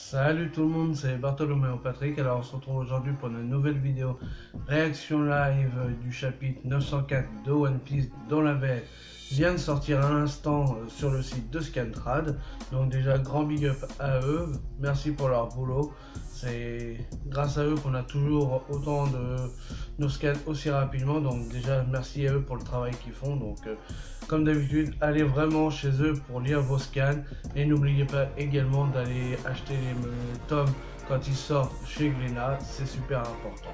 Salut tout le monde, c'est Bartholoméo Patrick. Alors on se retrouve aujourd'hui pour une nouvelle vidéo réaction live du chapitre 904 de One Piece dont la VF vient de sortir à l'instant sur le site de Scantrad. Donc déjà grand big up à eux, merci pour leur boulot. C'est grâce à eux qu'on a toujours autant de nos scans aussi rapidement. Donc déjà merci à eux pour le travail qu'ils font. Donc comme d'habitude, allez vraiment chez eux pour lire vos scans et n'oubliez pas également d'aller acheter les tomes quand ils sortent chez Glénat, c'est super important.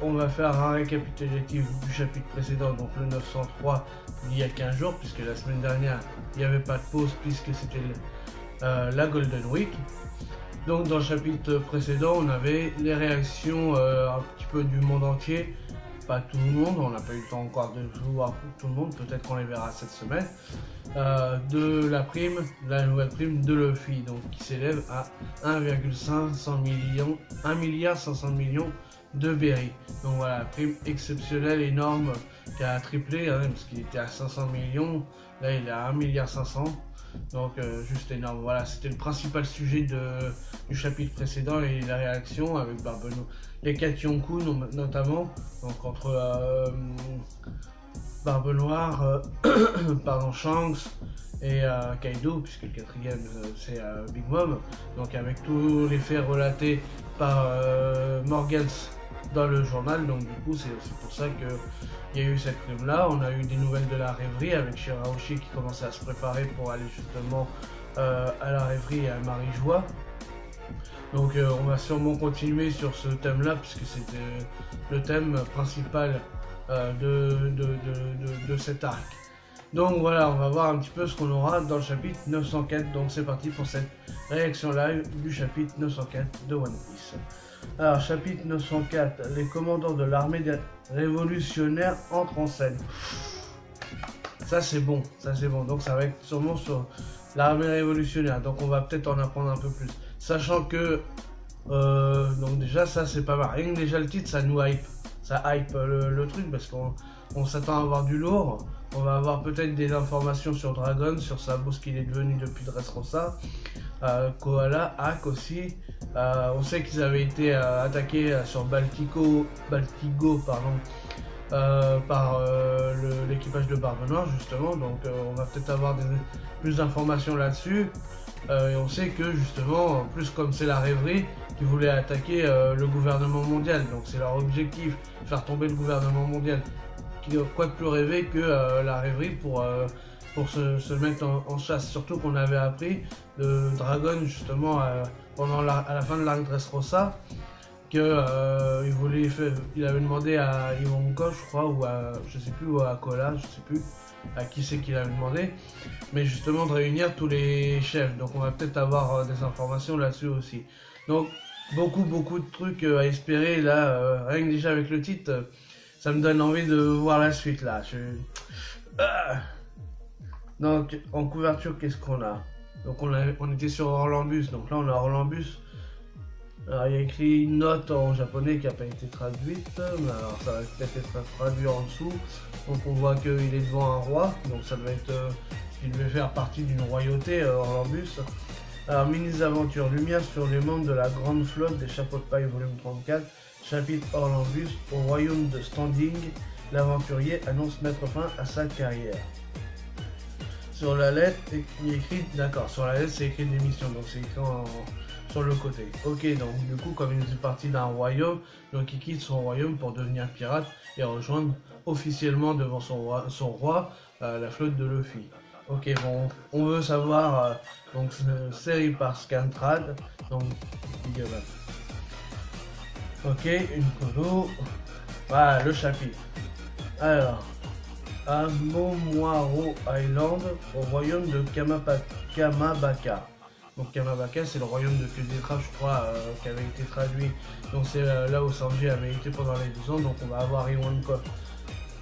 On va faire un récapitulatif du chapitre précédent, donc le 903 il y a 15 jours, puisque la semaine dernière il n'y avait pas de pause puisque c'était la Golden Week. Donc dans le chapitre précédent on avait les réactions un petit peu du monde entier. Pas tout le monde, on n'a pas eu le temps encore de voir tout le monde, peut-être qu'on les verra cette semaine, de la prime, la nouvelle prime de Luffy, donc qui s'élève à 1,500 millions, 1 milliard 500 millions de berry. Donc voilà, prime exceptionnelle, énorme, qui a triplé, hein, parce qu'il était à 500 millions, là il est à 1 milliard 500. Donc juste énorme. Voilà, c'était le principal sujet du chapitre précédent et la réaction avec Barbenou, les 4 Yonkou notamment, donc entre Barbe Noire, pardon, Shanks et Kaido, puisque le quatrième c'est Big Mom, donc avec tous les faits relatés par Morgans dans le journal. Donc du coup c'est aussi pour ça que il y a eu cette prime là. On a eu des nouvelles de la rêverie avec Shirahoshi qui commençait à se préparer pour aller justement à la rêverie et à Marie-Joie. Donc on va sûrement continuer sur ce thème là puisque c'était le thème principal de cet arc. Donc voilà, on va voir un petit peu ce qu'on aura dans le chapitre 904. Donc c'est parti pour cette réaction live du chapitre 904 de One Piece. Alors chapitre 904, les commandants de l'armée révolutionnaire entrent en scène. Ça c'est bon, ça c'est bon. Donc ça va être sûrement sur l'armée révolutionnaire. Donc on va peut-être en apprendre un peu plus. Sachant que donc déjà ça c'est pas mal. Rien que déjà le titre ça nous hype. Ça hype le truc parce qu'on s'attend à avoir du lourd. On va avoir peut-être des informations sur Dragon, sur Sabo, ce qu'il est devenu depuis Dressrosa. Koala, Hack aussi. On sait qu'ils avaient été attaqués sur Baltigo pardon, par l'équipage de Barbe Noire justement. Donc on va peut-être avoir plus d'informations là-dessus. Et on sait que justement, en plus comme c'est la rêverie, qui voulait attaquer le gouvernement mondial. Donc c'est leur objectif, faire tomber le gouvernement mondial. Quoi de plus rêver que la rêverie pour se mettre en chasse. Surtout qu'on avait appris de Dragon justement à la fin de l'arc Dressrosa que il avait demandé à Ivanko je crois, ou à je sais plus, ou à Kola, je sais plus à qui c'est qu'il avait demandé, mais justement de réunir tous les chefs. Donc on va peut-être avoir des informations là-dessus aussi. Donc beaucoup de trucs à espérer là, rien que déjà avec le titre, ça me donne envie de voir la suite là. Donc en couverture qu'est-ce qu'on a? Donc on était sur Orlambus, donc là on a Orlambus. Alors il y a écrit une note en japonais qui n'a pas été traduite, mais alors ça va peut-être être traduit en dessous. Donc on voit qu'il est devant un roi, donc ça doit être il devait faire partie d'une royauté, Orlambus. Alors mini-aventure, lumière sur les membres de la grande flotte des chapeaux de paille volume 34, chapitre Orlambus, au royaume de Standing, l'aventurier annonce mettre fin à sa carrière. Sur la lettre, il est écrit, d'accord, sur la lettre c'est écrit démission, donc c'est écrit sur le côté. Ok, donc du coup comme il est parti d'un royaume, donc il quitte son royaume pour devenir pirate et rejoindre officiellement devant son roi la flotte de Luffy. Ok, bon, on veut savoir, donc série par Scantrad, donc big up. Ok, une photo, voilà le chapitre. Alors, à Momoiro Island, au royaume de Kamabaka. Donc Kamabaka c'est le royaume de Kudetra je crois, qui avait été traduit. Donc c'est là où Sanji avait été pendant les 12 ans. Donc on va avoir Iwanko,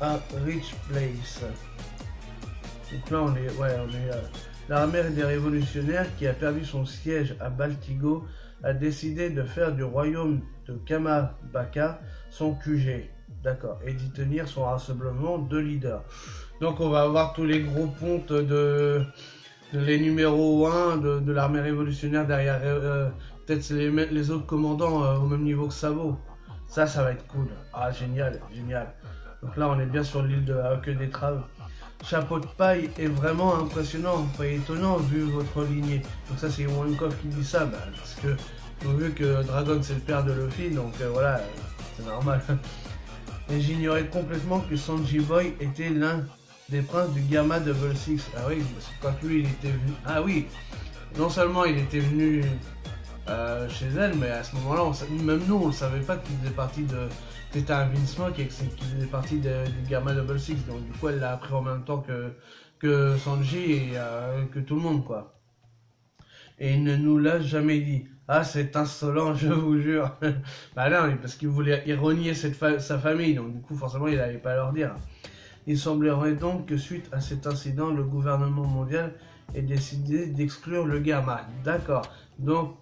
a Rich Place. Donc là on est l'armée des révolutionnaires qui a perdu son siège à Baltigo a décidé de faire du royaume de Kamabaka son QG. D'accord, et d'y tenir son rassemblement de leaders. Donc on va avoir tous les gros pontes les numéros 1 de l'armée révolutionnaire derrière, peut-être les autres commandants au même niveau que Sabo. Ça va être cool. Ah, génial, génial. Donc là, on est bien sur l'île de la queue d'étrave. Chapeau de paille est vraiment impressionnant, pas étonnant vu votre lignée. Donc ça, c'est Ivankov qui dit ça, parce que vu que Dragon c'est le père de Luffy, donc voilà, c'est normal. Et j'ignorais complètement que Sanji Boy était l'un des princes du Gamma Double Six. Ah oui, quand lui il était venu. Ah oui, non seulement il était venu chez elle, mais à ce moment-là, même nous on ne savait pas qu'il faisait partie de. C'était un Vince Smoke et qu'il faisait partie du Gamma Double Six. Donc du coup elle l'a appris en même temps que Sanji et que tout le monde quoi. Et il ne nous l'a jamais dit. Ah, c'est insolent, je vous jure. Bah non, parce qu'il voulait ironier sa famille, donc du coup, forcément, il n'allait pas leur dire. Il semblerait donc que suite à cet incident, le gouvernement mondial ait décidé d'exclure le Gamma. D'accord. Donc,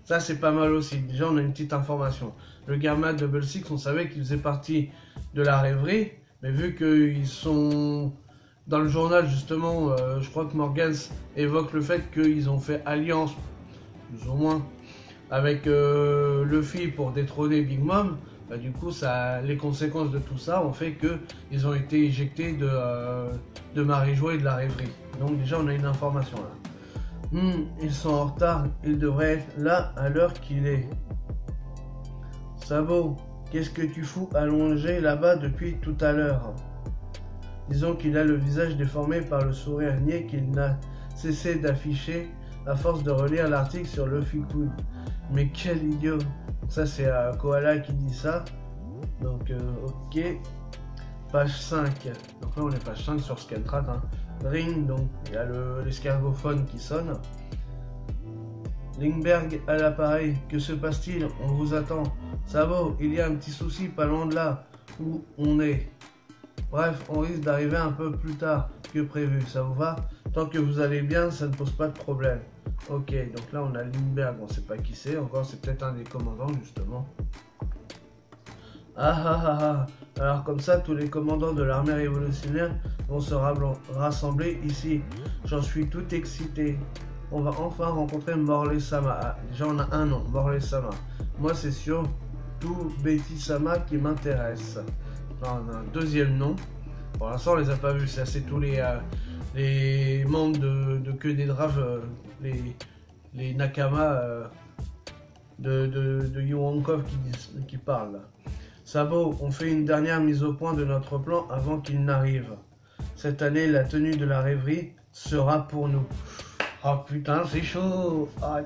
ça, c'est pas mal aussi. Déjà, on a une petite information. Le Gamma Double Six, on savait qu'il faisait partie de la rêverie, mais vu qu'ils sont... Dans le journal, justement, je crois que Morgans évoque le fait qu'ils ont fait alliance, plus ou moins, avec Luffy pour détrôner Big Mom. Bah, du coup, les conséquences de tout ça ont fait qu'ils ont été éjectés de Marijois et de la rêverie. Donc déjà, on a une information là. Ils sont en retard, ils devraient être là à l'heure qu'il est. Sabo, qu'est-ce que tu fous allongé là-bas depuis tout à l'heure? Disons qu'il a le visage déformé par le sourire niais qu'il n'a cessé d'afficher à force de relire l'article sur Luffy Kun. Mais quel idiot! Ça c'est Koala qui dit ça. Donc ok. Page 5. Donc là on est page 5 sur Skeltrat. Ring, donc il y a l'escargophone qui sonne. Lindbergh à l'appareil. Que se passe-t-il? On vous attend. Sabo, il y a un petit souci pas loin de là où on est. Bref, on risque d'arriver un peu plus tard que prévu, ça vous va? Tant que vous allez bien, ça ne pose pas de problème. Ok, donc là on a Lindbergh, on ne sait pas qui c'est, encore c'est peut-être un des commandants justement. Alors comme ça, tous les commandants de l'armée révolutionnaire vont se rassembler ici. J'en suis tout excité. On va enfin rencontrer Morley-sama. Ah, déjà on a un nom, Morley-sama. Moi c'est surtout Betty-sama qui m'intéresse. On a un deuxième nom. Pour l'instant, on les a pas vus. C'est tous les membres de queue des draves, les Nakama de Ivankov qui parlent. Là. Sabo, on fait une dernière mise au point de notre plan avant qu'il n'arrive. Cette année, la tenue de la rêverie sera pour nous. Oh putain, c'est chaud. Oh,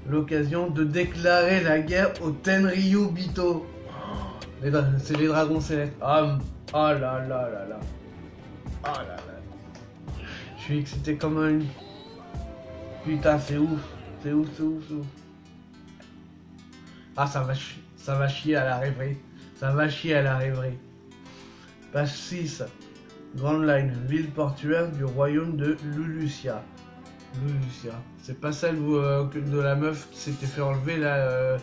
l'occasion de déclarer la guerre au Tenryu Bito. C'est les dragons célestes. Ah là là là là. Ah là là. Je suis excité comme un... Putain, c'est ouf. C'est ouf, c'est ouf, c'est ouf. Ah, ça va chier à la rêverie. Ça va chier à la rêverie. Page 6. Grand Line, ville portuaire du royaume de Lulusia. Lulusia. C'est pas celle de la meuf qui s'était fait enlever là...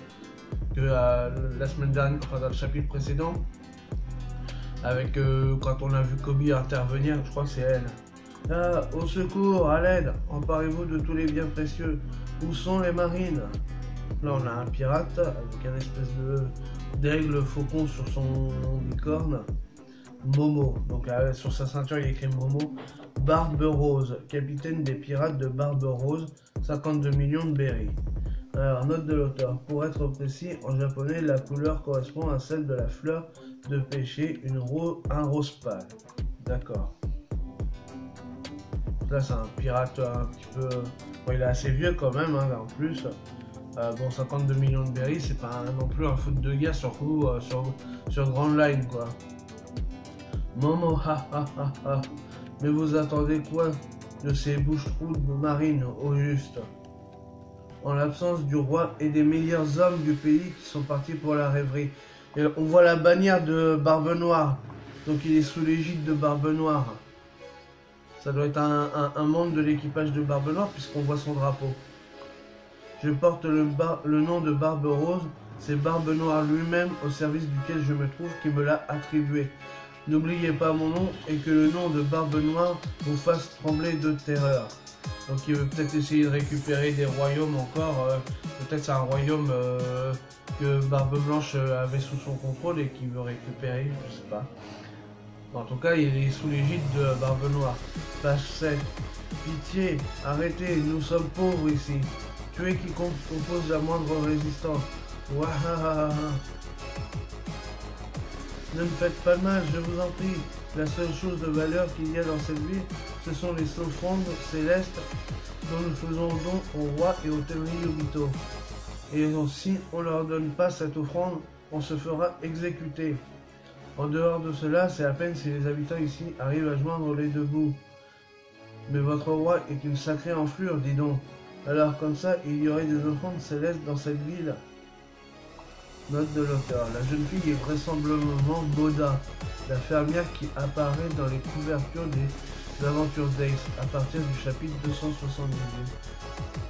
que la semaine dernière, enfin dans le chapitre précédent, avec quand on a vu Kobe intervenir, je crois que c'est elle. Ah, au secours, à l'aide, emparez-vous de tous les biens précieux. Où sont les marines? Là on a un pirate avec un espèce d'aigle faucon sur son bicorne. Momo, donc sur sa ceinture il y a écrit Momo. Barbe Rose, capitaine des pirates de Barbe Rose, 52 millions de berries. Alors, note de l'auteur. Pour être précis, en japonais, la couleur correspond à celle de la fleur de pêcher, un rose pâle. D'accord. Là, c'est un pirate un petit peu... Bon, il est assez vieux quand même, hein, là, en plus. Bon, 52 millions de berries, c'est pas non plus un foot de guerre, surtout sur Grand Line, quoi. Momo, Mais vous attendez quoi de ces bouches-trous de marine, au juste? En l'absence du roi et des meilleurs hommes du pays qui sont partis pour la rêverie. Et on voit la bannière de Barbe Noire. Donc il est sous l'égide de Barbe Noire. Ça doit être un membre de l'équipage de Barbe Noire puisqu'on voit son drapeau. Je porte le nom de Barbe Rose. C'est Barbe Noire lui-même au service duquel je me trouve qui me l'a attribué. N'oubliez pas mon nom et que le nom de Barbe Noire vous fasse trembler de terreur. Donc il veut peut-être essayer de récupérer des royaumes encore. Peut-être c'est un royaume que Barbe Blanche avait sous son contrôle et qu'il veut récupérer, je sais pas. En tout cas, il est sous l'égide de Barbe Noire. Page 7. Pitié, arrêtez, nous sommes pauvres ici. Tuez quiconque oppose la moindre résistance. Wahahaha. Ne me faites pas de mal, je vous en prie. La seule chose de valeur qu'il y a dans cette ville, ce sont les offrandes célestes dont nous faisons don au roi et aux Tenryubito. Et donc, si on ne leur donne pas cette offrande, on se fera exécuter. En dehors de cela, c'est à peine si les habitants ici arrivent à joindre les deux bouts. Mais votre roi est une sacrée enflure, dis donc. Alors comme ça, il y aurait des offrandes célestes dans cette ville. Note de l'auteur. La jeune fille est vraisemblablement Boda, la fermière qui apparaît dans les couvertures des aventures d'Ace, à partir du chapitre 278.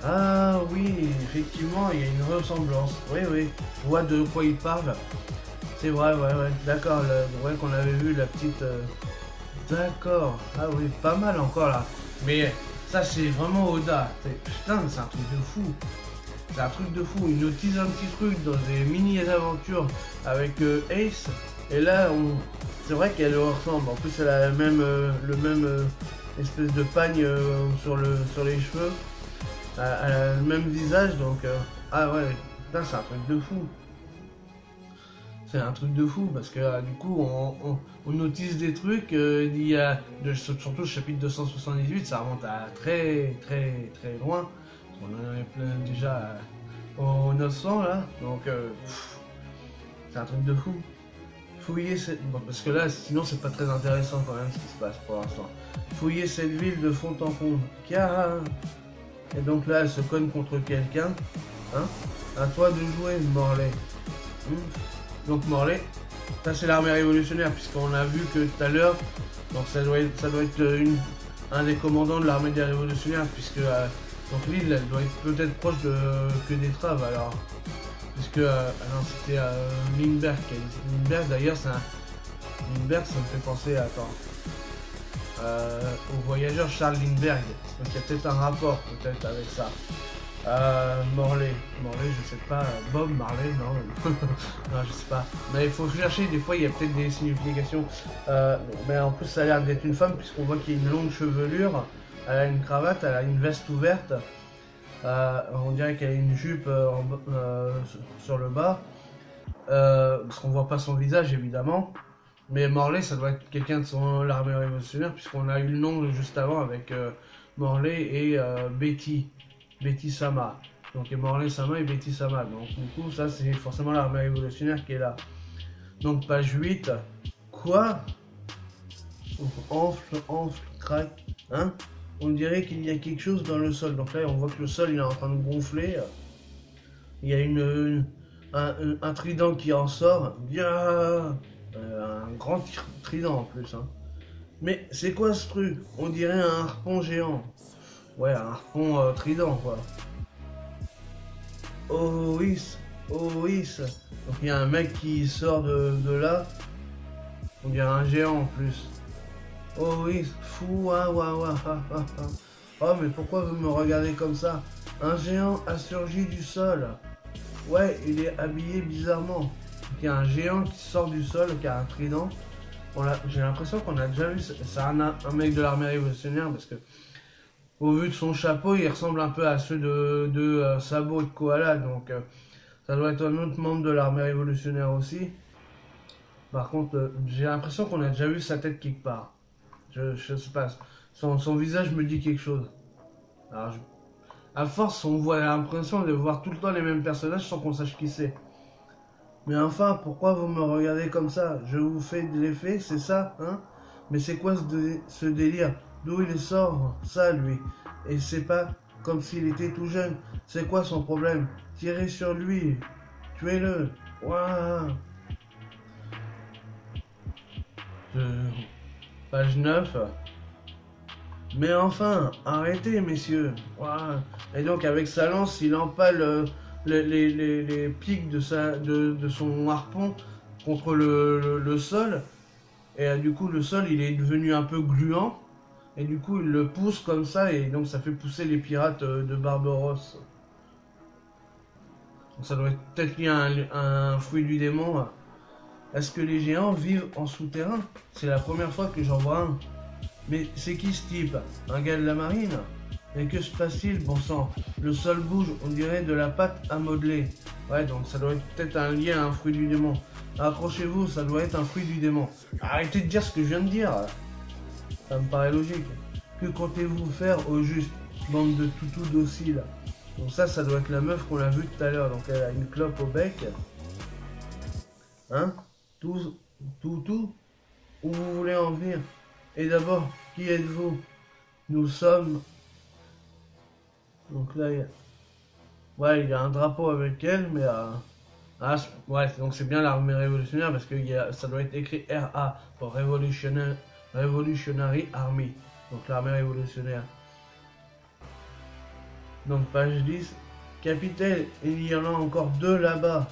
Ah oui, effectivement, il y a une ressemblance. Oui, oui, je vois de quoi il parle. C'est vrai, ouais, d'accord, vrai qu'on avait vu la petite... D'accord, ah oui, pas mal encore là. Mais ça, c'est vraiment Oda. Putain, c'est un truc de fou. C'est un truc de fou. Il nous tease un petit truc dans des mini-aventures avec Ace. Et là, c'est vrai qu'elle ressemble. En plus, elle a le même espèce de pagne sur les cheveux. Elle a le même visage, donc... ah ouais, putain, c'est un truc de fou. C'est un truc de fou parce que du coup on notice des trucs il y a surtout le chapitre 278, ça remonte à très loin. On en est plein déjà au 900 là, donc c'est un truc de fou. Fouiller bon, parce que là sinon c'est pas très intéressant quand même ce qui se passe pour l'instant. Fouiller cette ville de fond en comble. Car et donc là elle se cogne contre quelqu'un. Hein, à toi de jouer, Morlaix. Donc Morlaix, ça c'est l'armée révolutionnaire, puisqu'on a vu que tout à l'heure, donc ça doit être un des commandants de l'armée des révolutionnaires, puisque donc l'île elle doit être peut-être proche que des Traves alors, puisque non c'était Lindbergh qui a dit. Lindbergh d'ailleurs Lindbergh ça me fait penser à au voyageur Charles Lindbergh, donc il y a peut-être un rapport peut-être avec ça. Morlaix, je sais pas, Bob Marley, non, non, je sais pas, mais il faut chercher, des fois il y a peut-être des significations, mais en plus ça a l'air d'être une femme puisqu'on voit qu'il y a une longue chevelure, elle a une cravate, elle a une veste ouverte, on dirait qu'elle a une jupe sur le bas, parce qu'on voit pas son visage évidemment, mais Morlaix ça doit être quelqu'un de l'armée révolutionnaire puisqu'on a eu le nom juste avant avec Morlaix et Betty Sama. Donc il y a Morlaix Sama et Betty Sama. Donc du coup ça c'est forcément l'armée révolutionnaire qui est là. Donc page 8. Quoi? Enfle, craque. Hein? On dirait qu'il y a quelque chose dans le sol. Donc là on voit que le sol il est en train de gonfler. Il y a un trident qui en sort. Un grand trident en plus. Hein. Mais c'est quoi ce truc? On dirait un harpon géant. Ouais, un harpon trident, quoi. Oh oui. Donc il y a un mec qui sort de là. On dirait un géant en plus. Oh oui, fou, Oh, mais pourquoi vous me regardez comme ça? Un géant a surgi du sol. Ouais, il est habillé bizarrement. Il y a un géant qui sort du sol, qui a un trident. J'ai l'impression qu'on a déjà vu. C'est un mec de l'armée révolutionnaire parce que au vu de son chapeau, il ressemble un peu à ceux de Sabo et de Koala, donc ça doit être un autre membre de l'armée révolutionnaire aussi. Par contre, j'ai l'impression qu'on a déjà vu sa tête quelque part. Je sais pas, son visage me dit quelque chose. Alors, à force, on voit l'impression de voir tout le temps les mêmes personnages sans qu'on sache qui c'est. Mais enfin, pourquoi vous me regardez comme ça? Je vous fais de l'effet, c'est ça, hein? Mais c'est quoi ce délire? D'où il sort ça, lui? Et c'est pas comme s'il était tout jeune. C'est quoi son problème? Tirez sur lui. Tuez-le. Ouah. Page 9. Mais enfin, arrêtez, messieurs. Ouah. Et donc, avec sa lance, il empale les pics de son harpon contre le sol. Et du coup, le sol, il est devenu un peu gluant. Et du coup, il le pousse comme ça. Et donc, ça fait pousser les pirates de Barbaros. Donc, ça doit être peut-être lié à un fruit du démon. Est-ce que les géants vivent en souterrain? C'est la première fois que j'en vois un. Mais c'est qui ce type? Un gars de la marine? Et que se passe-t-il, bon sang? Le sol bouge, on dirait de la pâte à modeler. Ouais, donc ça doit être peut-être un lien à un fruit du démon. Accrochez-vous, ça doit être un fruit du démon. Arrêtez de dire ce que je viens de dire. Ça me paraît logique. Que comptez-vous faire au juste, bande de toutous dociles? Donc ça doit être la meuf qu'on a vue tout à l'heure. Donc elle a une clope au bec. Hein? Tout, où vous voulez en venir? Et d'abord, qui êtes-vous? Nous sommes... Donc là, ouais, il y a un drapeau avec elle, mais... ouais, donc c'est bien l'armée révolutionnaire parce que ça doit être écrit RA pour Revolutionary Army. Donc l'armée révolutionnaire. Donc page 10. Capitaine, il y en a encore 2 là-bas.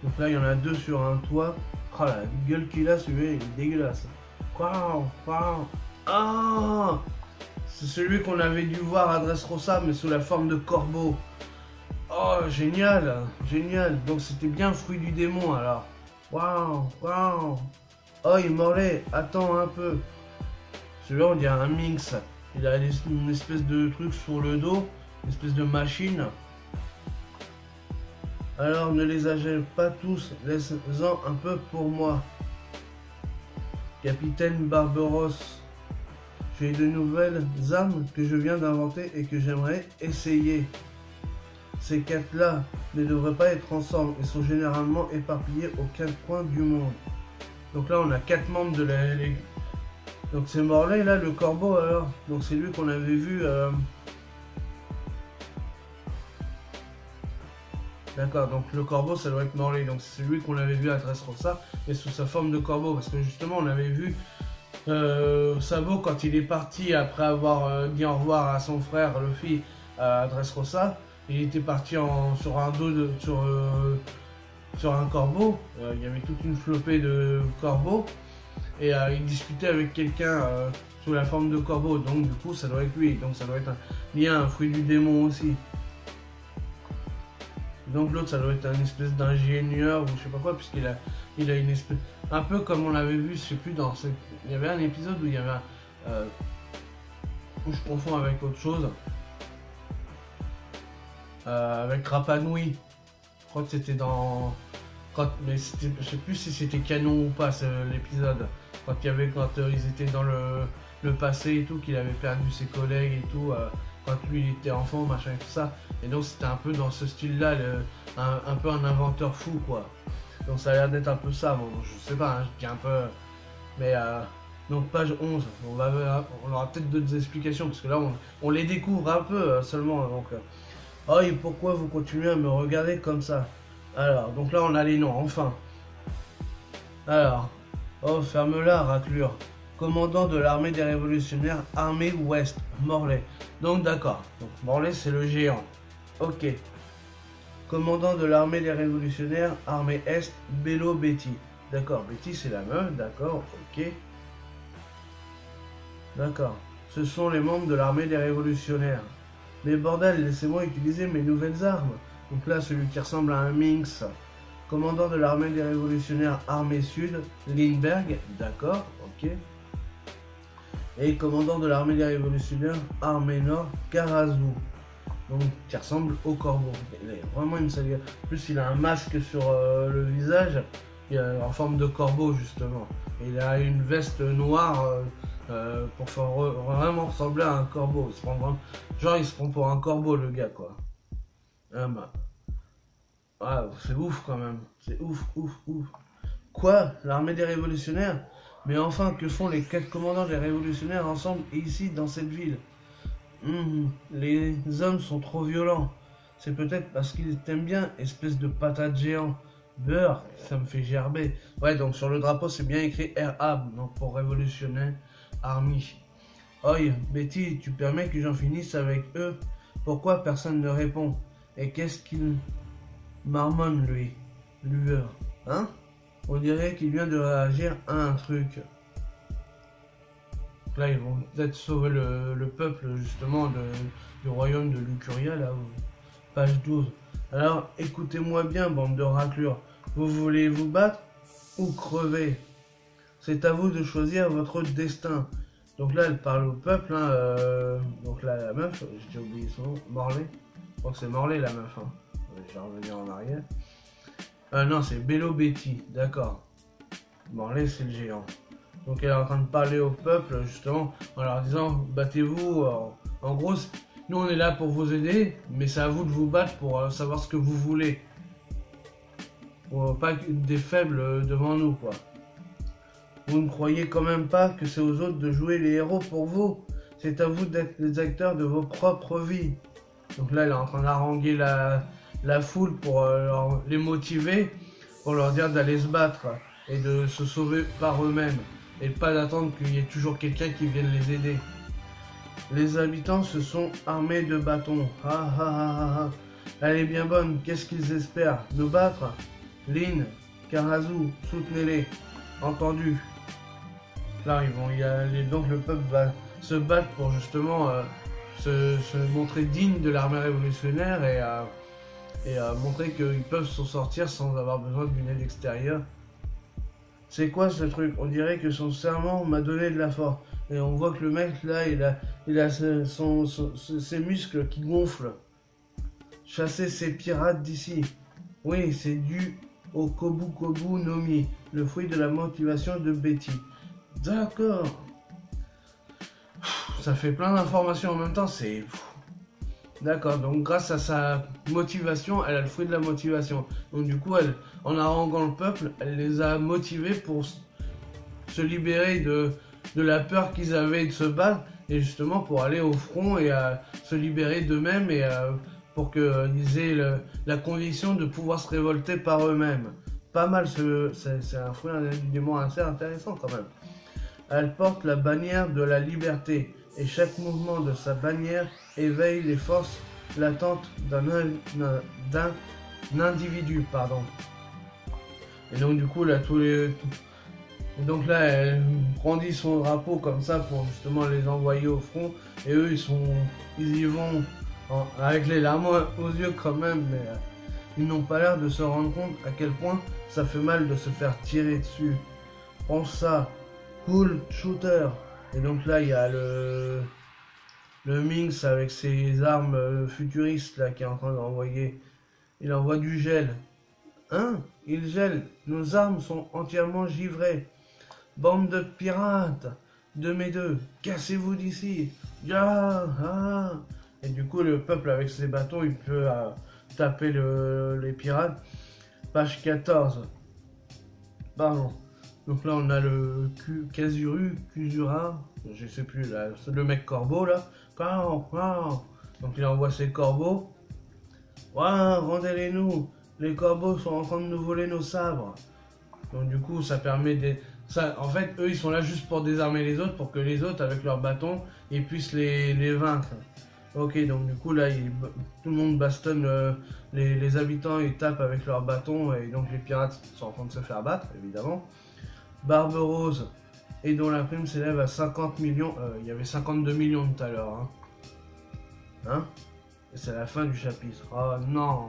Donc là, il y en a 2 sur un toit. Oh la gueule qu'il a, celui-là, il est dégueulasse. Waouh, waouh. Ah, c'est celui qu'on avait dû voir à Dressrosa, mais sous la forme de corbeau. Oh, génial, génial. Donc c'était bien fruit du démon alors. Waouh, waouh. Oh, il Morlaix, attends un peu. Celui-là, on dirait un minx. Il a une espèce de truc sur le dos, une espèce de machine. Alors ne les achète pas tous, laisse-en un peu pour moi. Capitaine Barbaros, j'ai de nouvelles armes que je viens d'inventer et que j'aimerais essayer. Ces 4-là ne devraient pas être ensemble et sont généralement éparpillés aux 4 coins du monde. Donc là on a 4 membres de la... Donc c'est Morlaix là, le corbeau alors. Donc c'est lui qu'on avait vu... D'accord, donc le corbeau ça doit être Morlaix, donc c'est celui qu'on avait vu à Dressrosa, mais sous sa forme de corbeau, parce que justement on avait vu Sabo quand il est parti après avoir dit au revoir à son frère Luffy à Dressrosa, il était parti sur un dos sur un corbeau, il y avait toute une flopée de corbeaux, et il discutait avec quelqu'un sous la forme de corbeau, donc du coup ça doit être lui, donc ça doit être lié à un fruit du démon aussi. Donc l'autre ça doit être un espèce d'ingénieur ou je sais pas quoi, puisqu'il a une espèce... Un peu comme on l'avait vu, je sais plus, il y avait un épisode où il y avait où je confonds avec autre chose. Avec Rapa Nui. Je crois que c'était dans... Mais je sais plus si c'était canon ou pas l'épisode. Quand ils étaient dans le passé et tout, qu'il avait perdu ses collègues et tout. Quand lui il était enfant, machin et tout ça. Et donc c'était un peu dans ce style-là, un peu un inventeur fou quoi. Donc ça a l'air d'être un peu ça, bon, je sais pas, hein, je dis un peu... Mais donc page 11, on aura peut-être d'autres explications, parce que là on les découvre un peu seulement. Donc, oh et pourquoi vous continuez à me regarder comme ça? Alors, donc là on a les noms, enfin. Alors, oh ferme-la, raclure. Commandant de l'armée des révolutionnaires, armée ouest, Morlaix. Donc d'accord, donc Morlaix c'est le géant. Ok. Commandant de l'armée des révolutionnaires, armée est, Bello Betty. D'accord, Betty c'est la meuf, d'accord, ok. D'accord. Ce sont les membres de l'armée des révolutionnaires. Mais bordel, laissez-moi utiliser mes nouvelles armes. Donc là, celui qui ressemble à un minx. Commandant de l'armée des révolutionnaires, armée sud, Lindbergh, d'accord, ok. Et commandant de l'armée des révolutionnaires, armée nord, Karazu. Donc, qui ressemble au corbeau. Il a vraiment une sale gueule. En plus, il a un masque sur le visage, en forme de corbeau, justement. Et il a une veste noire pour faire vraiment ressembler à un corbeau. Genre, il se prend pour un corbeau, le gars, quoi. Ah bah. Ah, c'est ouf, quand même. C'est ouf, ouf, ouf. Quoi? L'armée des révolutionnaires? Mais enfin, que font les 4 commandants des révolutionnaires ensemble ici, dans cette ville? Les hommes sont trop violents. C'est peut-être parce qu'ils t'aiment bien, espèce de patate géant. Beurre, ça me fait gerber. Ouais, donc sur le drapeau, c'est bien écrit RA, donc pour Révolutionnaire Army. Oi, Betty, tu permets que j'en finisse avec eux? Pourquoi personne ne répond? Et qu'est-ce qu'il marmonne, lui? Lueur, hein? On dirait qu'il vient de réagir à un truc. Là, ils vont peut-être sauver le peuple, justement, du royaume de Lucuria, là, page 12. Alors, écoutez-moi bien, bande de raclures. Vous voulez vous battre ou crever? C'est à vous de choisir votre destin. Donc là, elle parle au peuple, hein, donc là, la meuf, j'ai oublié son nom, Morlaix. Je crois que c'est Morlaix, la meuf, hein. Je vais revenir en arrière. Non, c'est Bello Betty, d'accord. Morlaix, c'est le géant. Donc elle est en train de parler au peuple, justement, en leur disant, battez-vous. En gros, nous, on est là pour vous aider, mais c'est à vous de vous battre pour savoir ce que vous voulez. Pour pas des faibles devant nous, quoi. Vous ne croyez quand même pas que c'est aux autres de jouer les héros pour vous. C'est à vous d'être les acteurs de vos propres vies. Donc là, elle est en train d'haranguer la foule pour les motiver, pour leur dire d'aller se battre et de se sauver par eux-mêmes. Et pas d'attendre qu'il y ait toujours quelqu'un qui vienne les aider. Les habitants se sont armés de bâtons. Ah ah ah ah ah. Elle est bien bonne, qu'est-ce qu'ils espèrent? Nous battre? Lynn, Karazu, soutenez-les. Entendu. Là, ils vont y aller. Donc le peuple va se battre pour justement se montrer digne de l'armée révolutionnaire et montrer qu'ils peuvent s'en sortir sans avoir besoin d'une aide extérieure. C'est quoi ce truc? On dirait que son serment m'a donné de la force. Et on voit que le mec là, il a ses muscles qui gonflent. Chasser ces pirates d'ici. Oui, c'est dû au Kobu Kobu no Mi, le fruit de la motivation de Betty. D'accord. Ça fait plein d'informations en même temps, c'est... D'accord, donc grâce à sa motivation, elle a le fruit de la motivation. Donc du coup, elle, en haranguant le peuple, elle les a motivés pour se libérer de la peur qu'ils avaient de se battre, et justement pour aller au front et se libérer d'eux-mêmes, et pour qu'ils aient la conviction de pouvoir se révolter par eux-mêmes. Pas mal, c'est un fruit du démon assez intéressant quand même. Elle porte la bannière de la liberté, et chaque mouvement de sa bannière éveille les forces latentes d'un individu, pardon. Et donc du coup là donc là elle brandit son drapeau comme ça pour justement les envoyer au front, et eux ils y vont avec les larmes aux yeux quand même, mais ils n'ont pas l'air de se rendre compte à quel point ça fait mal de se faire tirer dessus. Pense ça, cool shooter. Et donc là, il y a le Minx avec ses armes futuristes là qui est en train d'envoyer. Il envoie du gel. Hein? Il gèle. Nos armes sont entièrement givrées. Bande de pirates. De mes deux. Cassez-vous d'ici. Ah. Et du coup, le peuple avec ses bâtons, il peut taper les pirates. Page 14. Pardon. Donc là, on a le Kazura, je sais plus, là, le mec corbeau, là. Donc il envoie ses corbeaux. Waouh, rendez-les-nous. Les corbeaux sont en train de nous voler nos sabres. Donc du coup, ça permet en fait, eux, ils sont là juste pour désarmer les autres, pour que les autres, avec leurs bâtons, ils puissent les vaincre. Ok, donc du coup, là, tout le monde bastonne les habitants, ils tapent avec leurs bâtons, et donc les pirates sont en train de se faire battre, évidemment. Barbe Rose, et dont la prime s'élève à 50 millions. Il y avait 52 millions tout à l'heure. Hein? Et c'est la fin du chapitre. Oh non!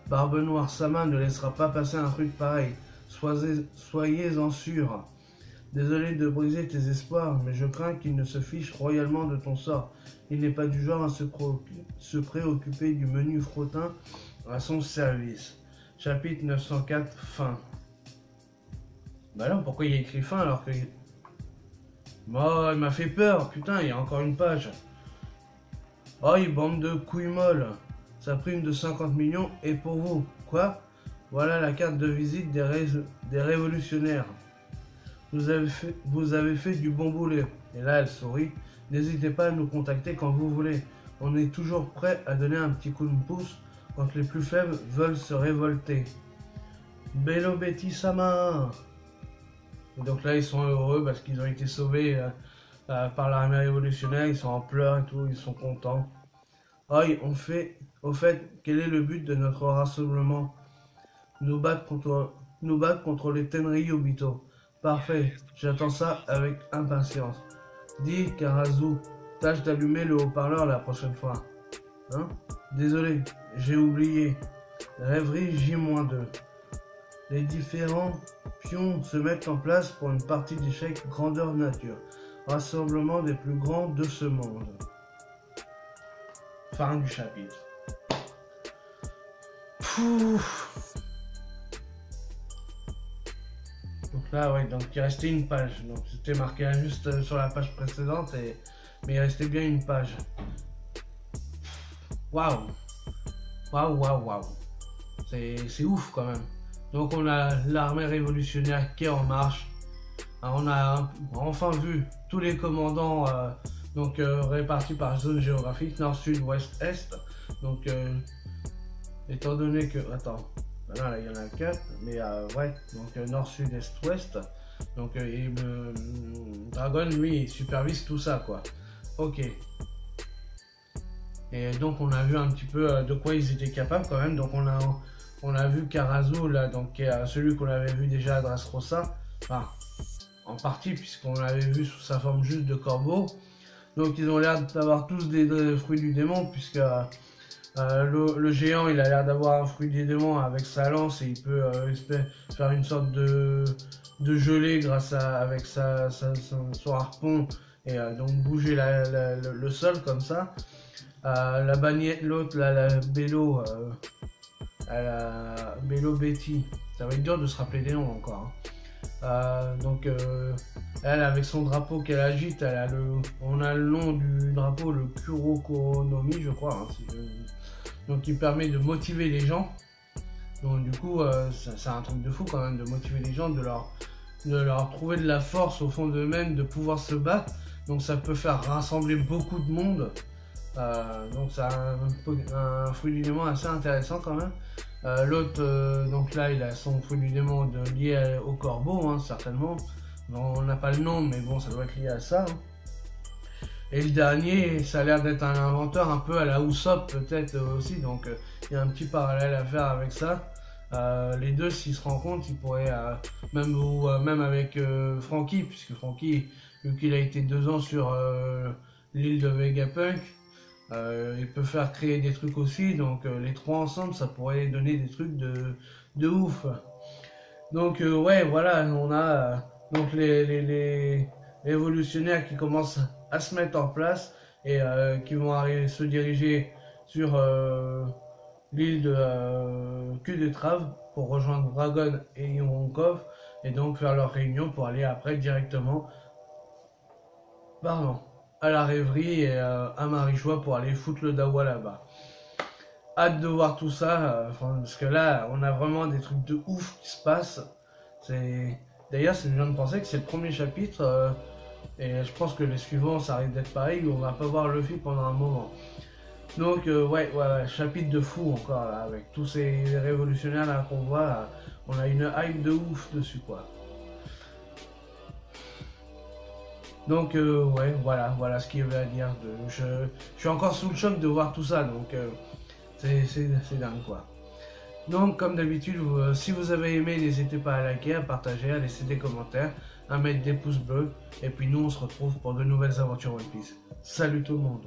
Barbe Noire, Sama ne laissera pas passer un truc pareil. Soyez-en sûrs. Désolé de briser tes espoirs, mais je crains qu'il ne se fiche royalement de ton sort. Il n'est pas du genre à se préoccuper du menu frottin à son service. Chapitre 904, fin. Bah alors, pourquoi il y a écrit fin alors que... Oh, il m'a fait peur, putain, il y a encore une page. Oh, bande de couilles molles. Sa prime de 50 millions est pour vous. Quoi? Voilà la carte de visite des révolutionnaires. Vous avez fait du bon boulot. Et là, elle sourit. N'hésitez pas à nous contacter quand vous voulez. On est toujours prêt à donner un petit coup de pouce quand les plus faibles veulent se révolter. Bello Betty Sama. Et donc là, ils sont heureux parce qu'ils ont été sauvés par l'armée révolutionnaire. Ils sont en pleurs et tout, ils sont contents. Oh, au fait, quel est le but de notre rassemblement? Nous battre nous battre contre les Tenryubito. Parfait, j'attends ça avec impatience. Dis, Karazu, tâche d'allumer le haut-parleur la prochaine fois. Hein? Désolé, j'ai oublié. Rêverie J-2. Les différents pions se mettent en place pour une partie d'échecs grandeur nature. Rassemblement des plus grands de ce monde. Fin du chapitre. Pouf. Donc là, ouais, donc il restait une page. Donc c'était marqué juste sur la page précédente, mais il restait bien une page. Waouh. Waouh, waouh, waouh. C'est ouf quand même. Donc on a l'armée révolutionnaire qui est en marche. Alors, on a enfin vu tous les commandants répartis par zone géographique, nord, sud, ouest, est. Donc étant donné que... Attends, là il y en a 4, mais ouais, donc nord, sud, est, ouest. Donc Dragon, lui, il supervise tout ça, quoi. Ok. Et donc on a vu un petit peu de quoi ils étaient capables quand même. Donc on a vu Karazu, là, donc qui est celui qu'on avait vu déjà à Dressrosa. Enfin, en partie, puisqu'on l'avait vu sous sa forme juste de corbeau. Donc ils ont l'air d'avoir tous des fruits du démon, puisque le géant, il a l'air d'avoir un fruit du démon avec sa lance, et il peut faire une sorte de gelée grâce avec son harpon, et donc bouger le sol comme ça. La bagnette, l'autre, la Bello, Bello Betty, ça va être dur de se rappeler des noms encore. Hein. Elle, avec son drapeau qu'elle agite, on a le nom du drapeau, le Kurokonomi, je crois. Hein, donc il permet de motiver les gens. Donc du coup, c'est un truc de fou quand même, de motiver les gens, de leur trouver de la force au fond d'eux-mêmes, de pouvoir se battre. Donc ça peut faire rassembler beaucoup de monde. Donc c'est un fruit du démon assez intéressant quand même. L'autre, donc là, il a son fruit du démon lié au corbeau, hein, certainement. Bon, on n'a pas le nom, mais bon, ça doit être lié à ça. Hein. Et le dernier, ça a l'air d'être un inventeur un peu à la Usopp peut-être aussi, donc il y a un petit parallèle à faire avec ça. Les deux, s'ils se rencontrent, ils pourraient, même avec Franky, puisque Franky, vu qu'il a été 2 ans sur l'île de Vegapunk, il peut faire créer des trucs aussi, donc les trois ensemble, ça pourrait donner des trucs de ouf. Donc ouais, voilà, on a donc les révolutionnaires qui commencent à se mettre en place et qui vont se diriger sur l'île de Cul de Trave pour rejoindre Dragon et Ironkov et donc faire leur réunion pour aller après directement à la rêverie et à Marijoie pour aller foutre le dawa là-bas. Hâte de voir tout ça, parce que là, on a vraiment des trucs de ouf qui se passent. D'ailleurs, je viens de penser que c'est le premier chapitre, et je pense que les suivants, ça risque d'être pareil, où on va pas voir Luffy pendant un moment. Donc, ouais, chapitre de fou encore, là, avec tous ces révolutionnaires là qu'on voit, là, on a une hype de ouf dessus, quoi. Donc ouais, voilà ce qu'il y avait à dire. Je suis encore sous le choc de voir tout ça, donc c'est dingue quoi. Donc comme d'habitude, si vous avez aimé, n'hésitez pas à liker, à partager, à laisser des commentaires, à mettre des pouces bleus. Et puis nous on se retrouve pour de nouvelles aventures One Piece. Salut tout le monde.